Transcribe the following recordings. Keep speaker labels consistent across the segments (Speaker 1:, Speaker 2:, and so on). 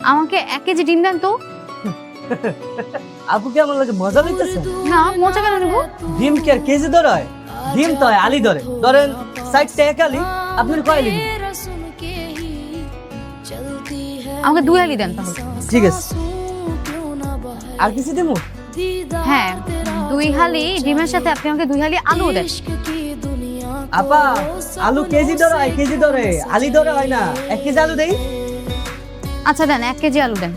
Speaker 1: আমাকে 1 কেজি ডিম দেন তো।
Speaker 2: আপু কি আমার লাগে মজা লইতেছে?
Speaker 1: না, মজা কেন নেবো?
Speaker 2: ডিম কি আর কেজি ধরে হয়? ডিম তো হয় আলি ধরে। ধরেন 60 টাকা আলি, আপনি কয় আলি দিবেন?
Speaker 1: আমাকে 2 আলি দেন তাহলে।
Speaker 2: ঠিক আছে। আর কিছু দেবো?
Speaker 1: হ্যাঁ, 2 হালি ডিমের সাথে আপনি আমাকে 2 হালি আলু দেন।
Speaker 2: আপা, আলু কেজি ধরে হয়, কেজি ধরে, আলি ধরে হয় না। 1 কেজি আলু দেই?
Speaker 1: আচ্ছা দেন, 1 কেজি আলু দেন।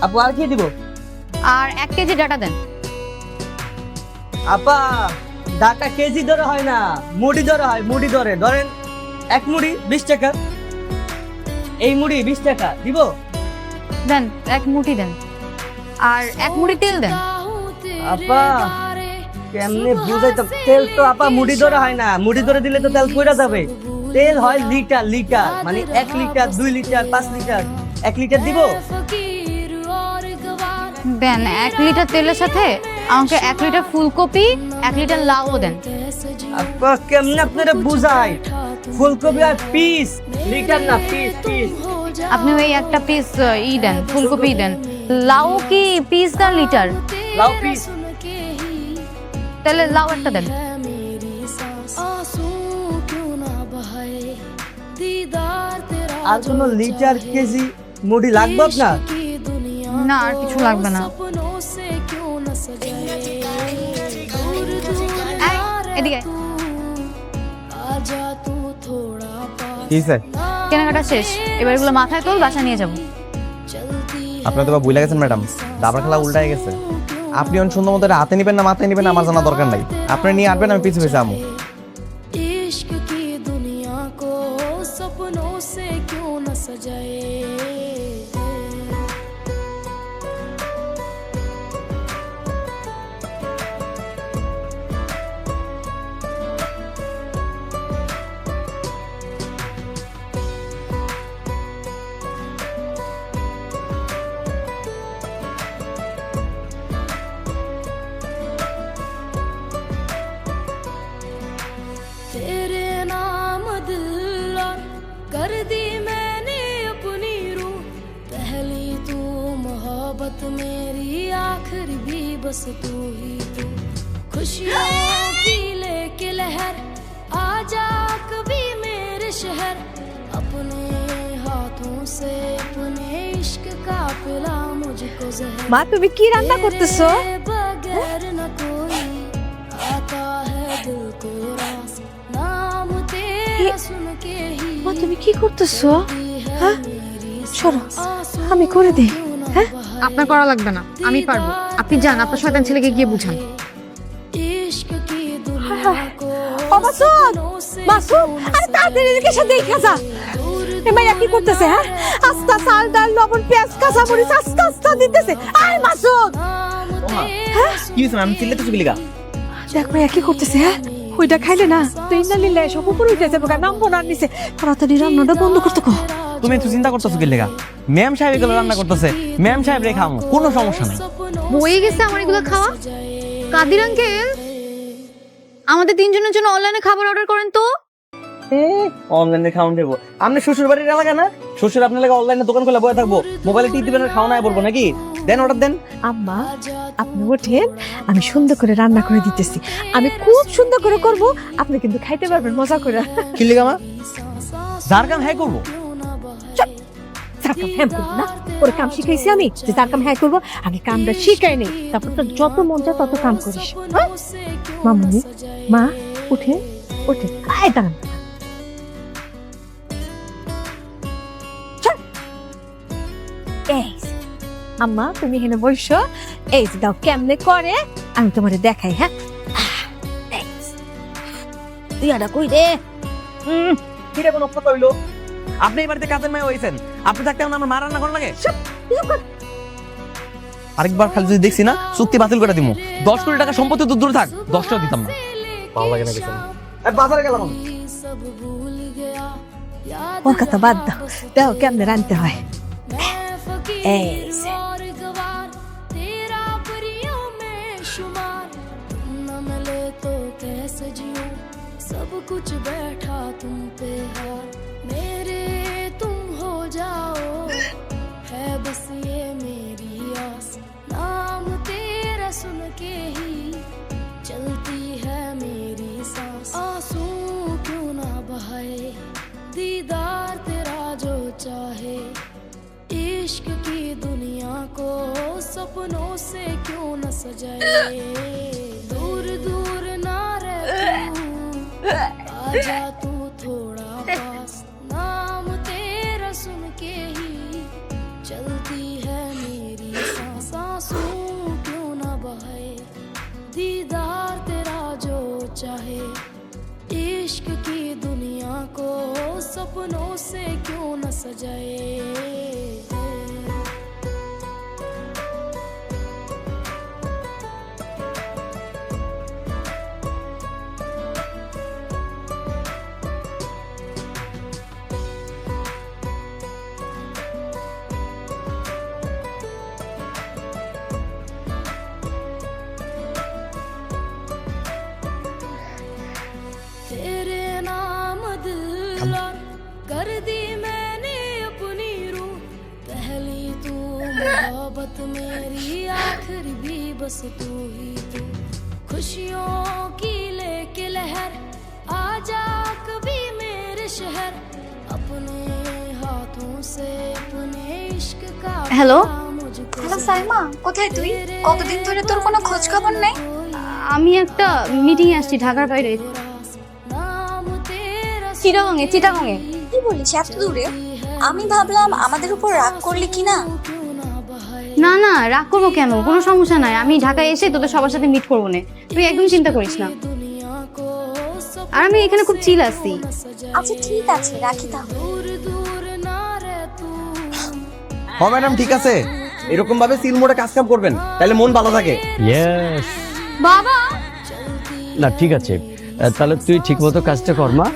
Speaker 2: আপু আর কি দিব?
Speaker 1: আর 1 কেজি ডাটা দেন।
Speaker 2: আপা, ডাটা কেজি ধরে হয় না, মুড়ি ধরে হয়, মুড়ি ধরে। ধরেন 1 মুড়ি 20 টাকা। এই মুড়ি 20 টাকা দিব?
Speaker 1: দেন 1 মুঠি দেন। আর 1 মুঠি তেল দেন।
Speaker 2: আপা, কেমনে বুঝাইতাম? তেল তো আপা মুড়ি ধরে হয় না, মুড়ি ধরে দিলে তো তেল কইরা যাবে। তেল হয় লিটার লিটার, মানে 1 লিটার 2 লিটার 5 লিটার। 1 লিটার দিব?
Speaker 1: দেন 1 লিটার তেলের সাথে আমাকে 1 লিটার ফুলকপি, 1 লিটার লাউও দেন।
Speaker 2: আপা কেমনে আপনারা বুঝাই? ফুলকপি আর পিস, লিটার না, পিস পিস।
Speaker 1: আপনি ওই একটা পিস দেন, ফুলকপি দেন। লাউ কি পিস না লিটার?
Speaker 2: লাউ পিস।
Speaker 1: তাহলে লাউ একটা দেন।
Speaker 2: আর কোনো লিটার কেজি মুড়ি লাগবে আপনার?
Speaker 1: না, আর কিছু লাগবে না। এই, এদিকে।
Speaker 3: কি স্যার?
Speaker 1: কেনাকাটা শেষ, এবার এগুলো মাথায় তোল, বাসা নিয়ে যাবো।
Speaker 3: আপনার তো বা ভুলে গেছেন ম্যাডাম, দাবার খেলা উল্টায় গেছে। আপনি অনেক সুন্দর মতো হাতে নিবেন না মাথায় নিবেন আমার জানা দরকার নাই। আপনি নিয়ে আসবেন, আমি পিছু পিছু আমু।
Speaker 4: तेरे नाम दिल और कर दी मैंने अपनी रूह, पहली तू मोहब्बत मेरी, आखिरी भी बस तू ही तू। खुशियों की लेके लहर आजा कभी मेरे शहर, अपने हाथों से अपने इश्क का पिला मुझको जहर।
Speaker 5: মা তুমি কি রান্না করতেছো?
Speaker 4: तेरे बगैर न कोई आता है दिल को रास, नाम तेरा सुन के ही
Speaker 5: মা তুমি কি করতেছো? হ্যাঁ সরো, আমি করে দেই। হ্যাঁ
Speaker 1: আপনার করা লাগবে না, আমি পারবো। আপনি যান, আপনার শয়তান ছেলেকে গিয়ে বুঝান।
Speaker 4: इश्क की दुनिया को
Speaker 5: ও মাসুদ, মাসুদ আরে তাড়াতাড়ি এদিকে এসে দেখা যা। এ মাইয়া কি করতেছে? হ্যাঁ আস্তা চাল ডাল লবণ পেঁয়াজ কাঁচা মরিচ আস্তা আস্তা দিতেছে। আরে মাসুদ,
Speaker 3: কি হয়েছে আমি চিল্লাতে চুগলি গা?
Speaker 5: দেখ মাইয়া কি করতেছে? হ্যাঁ ওইটা খাইলে না তুই না নিলে সব উপরে উঠে যাবে, নামবো না নিচে। তাড়াতাড়ি রান্নাটা বন্ধ করতে কো।
Speaker 3: তুমি একটু চিন্তা করতেছো কি লেগা? ম্যাম সাহেব এগুলো রান্না করতেছে, ম্যাম সাহেব রেখে আমু, কোনো সমস্যা নাই।
Speaker 1: বয়ে গেছে আমার এগুলো খাওয়া। কাদির আঙ্কেল, আমাদের 3 জনের জন্য অনলাইনে খাবার অর্ডার করেন তো।
Speaker 3: অনলাইনে খাওয়ান দেবো? আপনি শ্বশুর বাড়ির এলাকা না? শ্বশুর আপনার লাগে অনলাইনে দোকান খুলে বয়ে থাকবো, মোবাইলে টিপ দিবেন আর খাওয়া নাই বলবো নাকি? দেন অর্ডার দেন।
Speaker 5: আম্মা আপনি ওঠেন, আমি সুন্দর করে রান্না করে দিতেছি। আমি খুব সুন্দর করে করব, আপনি কিন্তু খাইতে পারবেন মজা করে।
Speaker 3: কি লেগা মা? যার কাম হ্যাঁ করবো।
Speaker 5: যার কাম হ্যাঁ করবো না, ওর কাম শিখাইছি আমি যে যার কাম হ্যাঁ করবো। আগে কামটা শিখাই নেই, তারপর তো যত মন চায় তত কাম করিস। হ্যাঁ? মামুনি মা উঠে উঠে আয় দাঁড়ান। চল। এই যে, আম্মা তুমি এখানে বসো, এই যে দাও কেমনে করে আমি তোমারে দেখাই। হ্যাঁ তুই আডা কই রে?
Speaker 3: কিরে কোনো কথা হইলো? আপনি এই বাড়িতে কাজের মেয়ে হয়েছেন, আপনি থাকতে আমার মা রান্না করার লাগে? আরেকবার খালি যদি দেখছি না চুক্তি বাতিল করে দিমু। 10 কোটি টাকা সম্পত্তি তো দূরে থাক, 10টাও দিতাম না। ভালো লাগে না কিছু। বাজারে গেলাম আমি।
Speaker 5: ওর কথা বাদ দাও, দেখো কেমনে রানতে হয়। এই যে।
Speaker 4: तेरा परियों में शुमार, न मिले तो कैसे जियूं, सब कुछ बैठा तुम पे है। सपनों से क्यों न सजाए दूर दूर ना रह तू आजा तू थोड़ा पास नाम तेरा सुन के ही चलती है मेरी सांसों क्यों न बहे दीदार तेरा जो चाहे इश्क की दुनिया को सपनों से क्यों न सजाए तेरे नाम दिल और कर दी मैंने अपनी रूह पहली तू मोहब्बत मेरी आखिरी भी बस तू ही तू खुशियों की लेके लहर आजा कभी मेरे शहर अपने हाथों से अपने इश्क का
Speaker 1: হ্যালো
Speaker 4: मुझको
Speaker 6: হ্যালো সাইমা, কোথায় তুই? কতদিন ধরে তোর কোনো খোঁজ খবর নেই?
Speaker 1: আমি একটা মিটিং এ আসছি ঢাকার বাইরে।
Speaker 4: नाम तेरा
Speaker 1: চিটাগংয়ে চিটাগংয়ে।
Speaker 6: কি বলিস এত দূরে? আমি ভাবলাম আমাদের উপর রাগ করলি কি না।
Speaker 1: না না রাগ করবো কেন, কোনো সমস্যা নাই, আমি ঢাকায় এসে তোদের সবার সাথে মিট করবো না, তুই একদম চিন্তা করিস না।
Speaker 4: दुनिया को
Speaker 1: আর আমি এখানে খুব চিল আছি।
Speaker 6: আচ্ছা ঠিক আছে, রাখি তাহলে।
Speaker 4: दूर दूर ना रह तू
Speaker 3: হ ম্যাডাম ঠিক আছে, এরকম ভাবে সিল মোড়ে কাজ কাম করবেন, তাহলে মন ভালো থাকে।
Speaker 7: ইয়েস,
Speaker 1: বাবা
Speaker 7: না ঠিক আছে, তাহলে তুই ঠিক মতো কাজটা কর মা,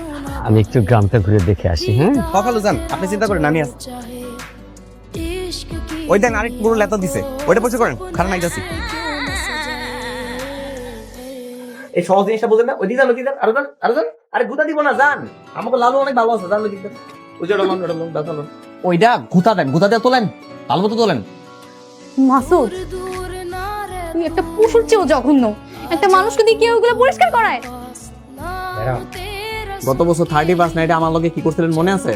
Speaker 7: আমি একটু গ্রামটা ঘুরে দেখে আসি। হ্যাঁ
Speaker 3: সকালে যান, আপনি চিন্তা করেন আমি আসছি।
Speaker 4: चाहे इश्क की
Speaker 3: ওই দেন আরেক পুরো লেতা দিছে, ওইটা পরিষ্কার করেন, খারাপ নাই যাচ্ছি। এই সহজ জিনিসটা বুঝেন না, ওই দিকে যান, ওই দিকে যান, আরো যান, আরো যান। আরে গুতা দিব না, যান, আমাকে লালু অনেক ভালো আছে, যান ওই দিকে যান। ওই যে রমন রমন দাদা ওইটা গুতা দেন, গুতা দিয়ে তোলেন, ভালো মতো তোলেন।
Speaker 1: মাসুদ
Speaker 4: दूर ना रह
Speaker 1: তুই একটা পশুর চেয়েও জঘন্য, একটা মানুষকে দিয়ে কেউ ওগুলো পরিষ্কার করায়।
Speaker 4: नाम तेरा
Speaker 3: গত বছর 31 নাইটে আমার লগে কি করছিলেন মনে আছে?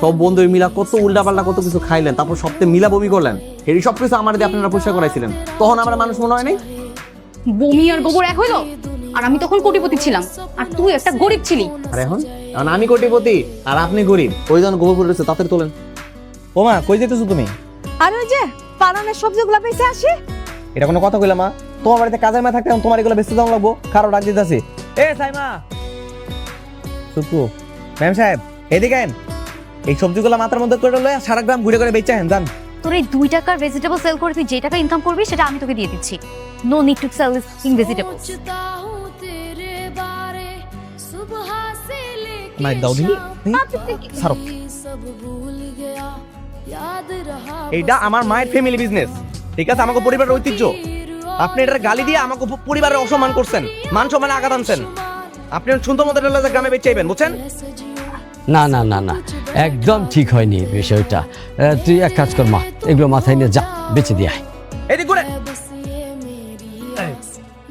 Speaker 3: সব বন্ধু মিলা কত উল্টা পাল্টা কত কিছু খাইলেন, তারপর সপ্তাহে মিলা বমি করলেন, এই সব কিছু আমার দিয়ে আপনারা পরিষ্কার করাইছিলেন, তখন আমার মানুষ মনে হয় নাই?
Speaker 1: বমি আর গোবর এক হইলো, আর আমি তখন কোটিপতি ছিলাম আর তুই একটা গরিব ছিলি।
Speaker 3: আর এখন এখন আমি কোটিপতি আর আপনি গরিব, ওই জন গোবর পড়েছে তাতে তোলেন। ওমা কই যেতেছো তুমি?
Speaker 5: আর ওই যে পানানের সবজিগুলো বেঁচে আসি।
Speaker 3: এটা কোনো কথা কইলা মা? তোমার বাড়িতে কাজের মা থাকতে এখন তোমার এগুলো বেচতে যাওয়া লাগবো, কারো ডাক দিতেছি। এ সাইমা সুপু ম্যাম সাহেব এদিকে আইন, এই সবজিগুলো মাথার মধ্যে করে লয়ে সারা গ্রাম ঘুরে করে বেচে আহেন যান।
Speaker 1: তোর এই 2 টাকার ভেজিটেবল সেল করে তুই যে টাকা ইনকাম করবি সেটা আমি তোকে দিয়ে দিচ্ছি। No need to sell this vegetable.
Speaker 4: सोचता हूँ तेरे बारे सुबह से लेके
Speaker 3: মাইক দাও দিনি সারো।
Speaker 4: सब भूल गया याद रहा
Speaker 3: এইটা আমার মায়ের ফ্যামিলি বিজনেস, ঠিক আছে, আমাকে পরিবারের ঐতিহ্য। আপনি এটার গালি দিয়ে আমাকে পরিবারের অসম্মান করছেন, মান সম্মানে আঘাত আনছেন। আপনি সুন্দর মতো গ্রামে বেচে আইবেন, বুঝছেন?
Speaker 7: না না না না, একদম ঠিক হয়নি বিষয়টা। তুই এক কাজ কর মা, এগুলো মাথায় নিয়ে যা বেঁচে দিয়ে আয়।
Speaker 3: এদিক করে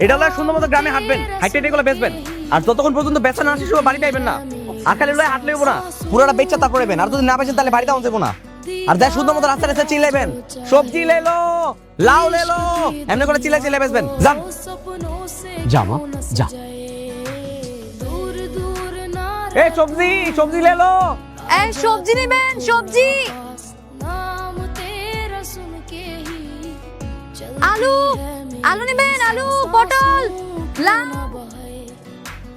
Speaker 3: এটা লয় সুন্দর মতো গ্রামে হাঁটবেন, হাইটে এগুলো বেচবেন, আর যতক্ষণ পর্যন্ত বেচা না শেষ হবে বাড়িতে আইবেন না। আর খালি লয় হাঁটলে হবো না, পুরোটা বেচা তারপরে আইবেন, আর যদি না বেচেন তাহলে বাড়িতে যাবো না। আর দেখ সুন্দর মতো রাস্তা রাস্তা চিল্লাইবেন, সবজি লেলো লাউ লেলো এমনি করে চিল্লাই চিল্লাই বেচবেন, যান।
Speaker 4: सपनों से
Speaker 7: যা মা যা।
Speaker 4: दूर दूर ना
Speaker 3: এই সবজি সবজি লেলো।
Speaker 1: এই সবজি নেবেন, সবজি।
Speaker 4: नाम तेरा सुन के ही चल
Speaker 1: আলু আলু নেবেন, আলু পটল লাউ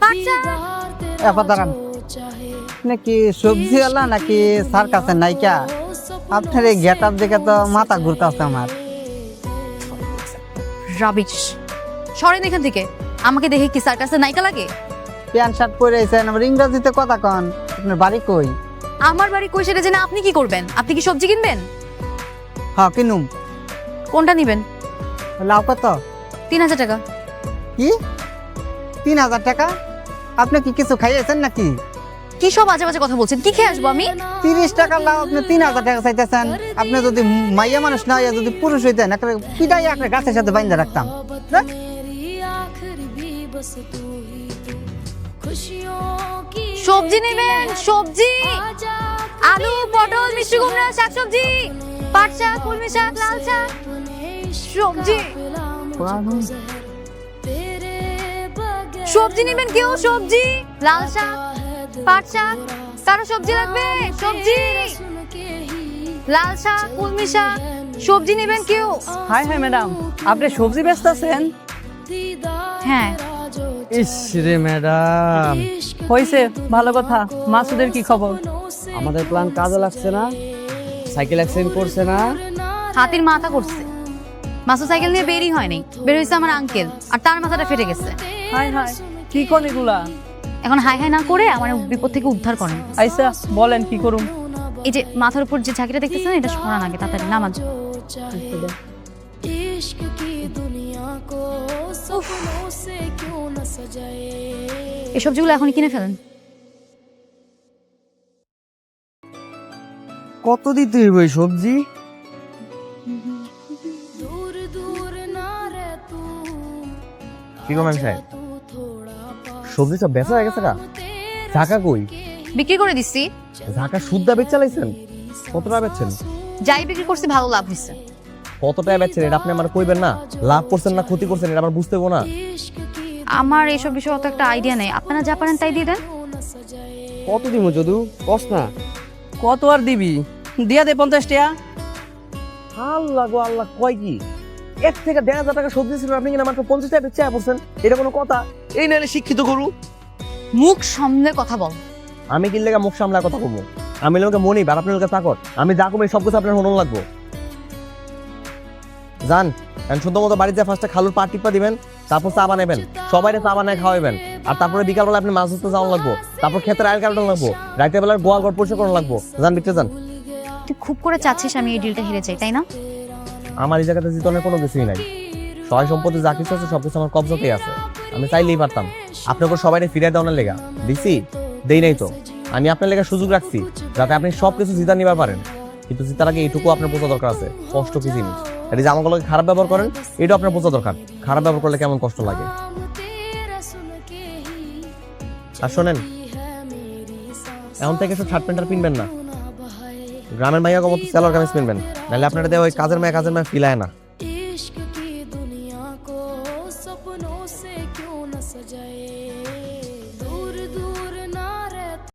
Speaker 1: পাঁচা।
Speaker 2: এবার দাঁড়ান, নাকি সবজিওয়ালা নাকি সার্কাসের নায়িকা? আপনার এই গেট আপ দেখে তো মাথা ঘুরতেছে আমার।
Speaker 1: রাবিশ, সরেন এখান থেকে। আমাকে দেখে কি সার্কাসের নায়িকা লাগে?
Speaker 2: প্যান্ট শার্ট পরে আছেন, আবার ইংরেজিতে কথা কন। আপনার বাড়ি কই?
Speaker 1: আমার বাড়ি কই সেটা জেনে আপনি কি করবেন? আপনি কি সবজি কিনবেন?
Speaker 2: হ্যাঁ কিনুম।
Speaker 1: কোনটা নেবেন?
Speaker 2: লাউ কত?
Speaker 1: 3000 টাকা।
Speaker 2: কি 3000 টাকা? আপনি কি কিছু খাইয়েছেন নাকি?
Speaker 1: কি সব বাজে বাজে কথা বলছেন? কি খেয়ে আসবো আমি?
Speaker 2: 30 টাকা লাউ আপনি 3000 টাকা চাইতেছেন? আপনি যদি মাইয়া মানুষ না হইয়া যদি পুরুষ হইতেন, একটা পিটাই একটা গাছের সাথে বাইন্ধা রাখতাম। হ্যাঁ?
Speaker 4: मेरी आखिर भी बस तू ही तू खुशियों की
Speaker 1: সবজি নেবেন, সবজি।
Speaker 4: आजा
Speaker 1: আলু পটল মিষ্টি কুমড়া শাকসবজি, পাট শাক কলমি শাক লাল শাক।
Speaker 4: अपने
Speaker 1: সবজি সবজি নেবেন কেউ? সবজি, লাল শাক, পাট শাক, কারো সবজি লাগবে? সবজি, লাল শাক, কলমি শাক, সবজি নেবেন কেউ?
Speaker 2: হাই হাই ম্যাডাম, আপনি সবজি বেচতেছেন?
Speaker 1: হ্যাঁ।
Speaker 2: ইস রে ম্যাডাম, হয়েছে ভালো কথা। মাসুদের কি খবর? আমাদের প্ল্যান কাজে লাগছে না, সাইকেল অ্যাক্সিডেন্ট করছে না।
Speaker 1: হাতির মাথা করছে। মাসুদ সাইকেল নিয়ে বেরই হয়নি, বের হয়েছে আমার আঙ্কেল, আর তার মাথাটা ফেটে গেছে।
Speaker 2: হাই হাই, কি কোন এগুলা?
Speaker 1: এখন হাই হাই না করে আমার বিপদ থেকে উদ্ধার করেন।
Speaker 2: আইসা বলেন কি করুম?
Speaker 1: এই যে মাথার উপর যে ঝাঁকিটা দেখতেছেন, এটা সরান আগে, তাড়াতাড়ি নামাজ।
Speaker 4: इश्क की दुनिया को सपनों से क्यों न सजाए
Speaker 1: এই সবজিগুলো এখন কিনে ফেলেন।
Speaker 3: কত দিতে হইব এই সবজি?
Speaker 4: दूर दूर ना रह तू
Speaker 3: কি কমেন সাহেব,
Speaker 4: तू थोड़ा
Speaker 3: সবজি সব বেচা হয়ে গেছে না? ঢাকা কই?
Speaker 1: বিক্রি করে দিচ্ছি।
Speaker 3: ঢাকা সুদ্ধা বেচ চালাইছেন? কত টাকা বেচছেন?
Speaker 1: যাই বিক্রি করছি ভালো লাভ হয়েছে।
Speaker 3: কত টাকা বেচছেন এটা আপনি আমার কইবেন না? লাভ করছেন না ক্ষতি করছেন এটা আমার বুঝতে হইব না?
Speaker 1: আমার এইসব বিষয়ে অত একটা আইডিয়া নেই, আপনারা যা পারেন তাই দিয়ে দেন।
Speaker 3: কত দিব যদু কস না?
Speaker 2: কত আর দিবি? দিয়া দে 50 টাকা।
Speaker 3: আল্লাহ গো আল্লাহ, কয় কি 1 থেকে 1,500 টাকা সবজি ছিল, আপনি কিনা মাত্র 50 টাকা বেচে পড়ছেন? এটা কোনো কথা? এই নাইলে শিক্ষিত গরু।
Speaker 1: মুখ সামলে কথা বল।
Speaker 3: আমি কি লেগা মুখ সামলা কথা কমু? আমি লোকে মনি আর আপনার লোকে চাকর, আমি যা কমে সব কিছু আপনার হনন লাগবো। জান, এখন শুদ্ধ মতো বাড়িতে ফার্স্টে খালুর পা টিপা দিবেন, তারপর চা বানাবেন, সবাই চা বানায় খাওয়াবেন, আর তারপরে বিকালবেলা আপনি মাছ ধরতে যাওয়ান লাগবো, তারপর ক্ষেতের আইল কাটানো লাগবো, রাতের বেলার গোয়াল ঘর পরিষ্কার করানো লাগবো। যান বিক্রে যান।
Speaker 1: তুই খুব করে চাচ্ছিস আমি এই ডিলটা হেরে যাই, তাই না?
Speaker 3: আমার এই জায়গাতে জিতনের কোনো কিছুই নাই। সহায় সম্পত্তি যা কিছু আছে সবকিছু আমার কবজাতেই আছে। আমি চাইলেই পারতাম আপনাকে সবাই ফিরে দেওয়ার লেগা দিছি, দেই নাই তো। আমি আপনার লেগে সুযোগ রাখছি যাতে আপনি সবকিছু জিতা নিবার পারেন, কিন্তু জিতার আগে এইটুকু আপনার বোঝা দরকার আছে কষ্ট কি জিনিস। এটা যে আমাকে খারাপ ব্যবহার করেন এটা আপনার বোঝা দরকার, খারাপ ব্যবহার করলে কেমন কষ্ট লাগে। আর শোনেন, এখন থেকে সব শার্ট প্যান্টার পিনবেন না, গ্রামের মাইয়া মতো সেলার কামিজ পিনবেন, নাহলে আপনারা ওই কাজের মায়া ফিলায় না।